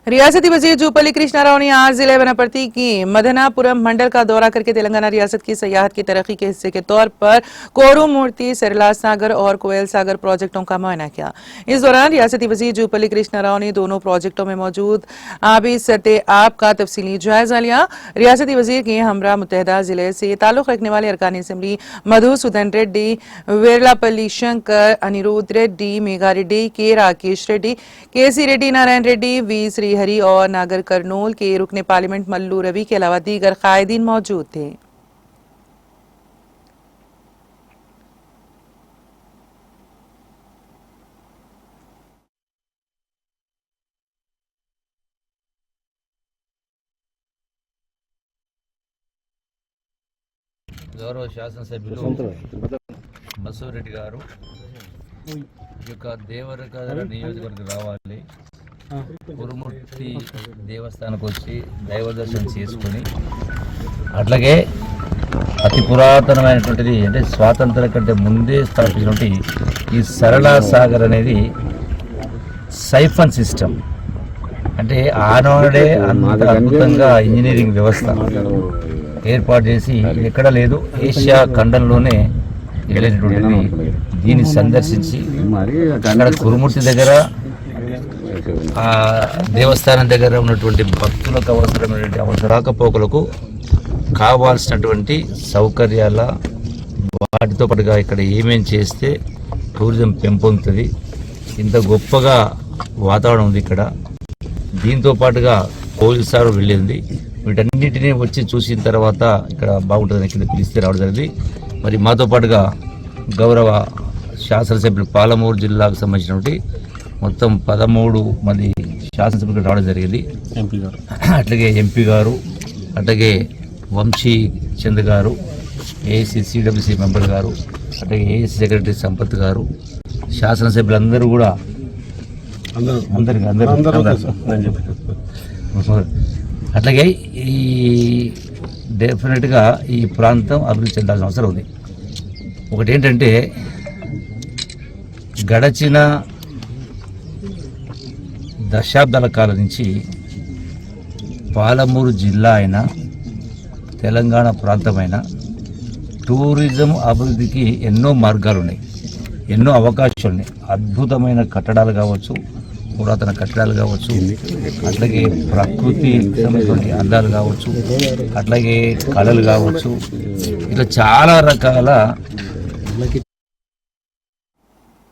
रियासती वजीर जूपल्ली कृष्णाराव ने आज जिले वनपर्ती की मदनापुरम मंडल का दौरा करके तेलंगाना रियासत की सयाहत की तरक्की के हिस्से के तौर पर कोरुमूर्ति, सरला सागर और कोयल सागर प्रोजेक्टों का मुआयना किया। इस दौरान रियासती वजीर जूपल्ली कृष्णाराव ने दोनों प्रोजेक्टों में मौजूद आबी सतह आब का तफसीली जायजा लिया। रियासती वजीर के हमरा मुत्तहदा जिले से ताल्लुक रखने वाले अरकान असेंबली मधुसूदन रेड्डी, वेरलापल्ली शंकर, अनिरुद्ध रेड्डी, मेघा रेड्डी, के राकेश रेड्डी, के सी रेड्डी, नारायण रेड्डी, वी श्रीहरि और नागर कर्नूल के रुकने पार्लियामेंट मल्लू रवि के अलावा दीगर कायदीन मौजूद थे। గౌరవ శాసనసభ్యులు బసవరెడ్డి గారు ఈ యొక్క దేవరకద్ర నియోజకవర్గం రావాలి, కురుమూర్తి దేవస్థానానికి వచ్చి దైవ దర్శనం చేసుకొని అట్లాగే అతి పురాతనమైనటువంటిది అంటే స్వాతంత్రం కంటే ముందే స్థాపించినటువంటి ఈ సరళా సాగర్ అనేది సైఫన్ సిస్టమ్ అంటే ఆనాడే అంత అద్భుతంగా ఇంజనీరింగ్ వ్యవస్థ ఏర్పాటు చేసి ఎక్కడ లేదు, ఏషియా ఖండంలోనే వెళ్ళేటటువంటిది. దీన్ని సందర్శించి అక్కడ కురుమూర్తి దగ్గర ఆ దేవస్థానం దగ్గర ఉన్నటువంటి భక్తులకు అవసరమైనటువంటి రాకపోకలకు కావాల్సినటువంటి సౌకర్యాల వాటితో పాటుగా ఇక్కడ ఏమేం చేస్తే టూరిజం పెంపొందుతుంది, ఇంత గొప్పగా వాతావరణం ఉంది ఇక్కడ. దీంతో పాటుగా పోలీసారు వెళ్ళింది, వీటన్నిటినీ వచ్చి చూసిన తర్వాత ఇక్కడ బాగుంటుందని కింద పిలిస్తే రావడం జరిగింది. మరి మాతో పాటుగా గౌరవ శాసనసభ్యులు పాలమూరు జిల్లాకు సంబంధించినటువంటి మొత్తం 13 మంది శాసనసభ్యులు రావడం జరిగింది. అట్లాగే ఎంపీ గారు, అట్లాగే వంశీ చంద్ గారు, ఏఐసి సిడబ్ల్యూసి మెంబర్ గారు, అట్లాగే ఏఐసి సెక్రటరీ సంపత్ గారు, శాసనసభ్యులందరూ కూడా అట్లాగే ఈ డెఫినెట్గా ఈ ప్రాంతం అభివృద్ధి చెందాల్సిన అవసరం ఉంది. ఒకటి ఏంటంటే గడచిన దశాబ్దాల కాలం నుంచి పాలమూరు జిల్లా అయినా తెలంగాణ ప్రాంతమైన టూరిజం అభివృద్ధికి ఎన్నో మార్గాలు ఉన్నాయి, ఎన్నో అవకాశాలు ఉన్నాయి. అద్భుతమైన కట్టడాలు కావచ్చు, పురాతన కట్టడాలు కావచ్చు, అట్లాగే ప్రకృతి సంబంధించిన అందాలు కావచ్చు, అట్లాగే కళలు కావచ్చు, ఇట్లా చాలా రకాల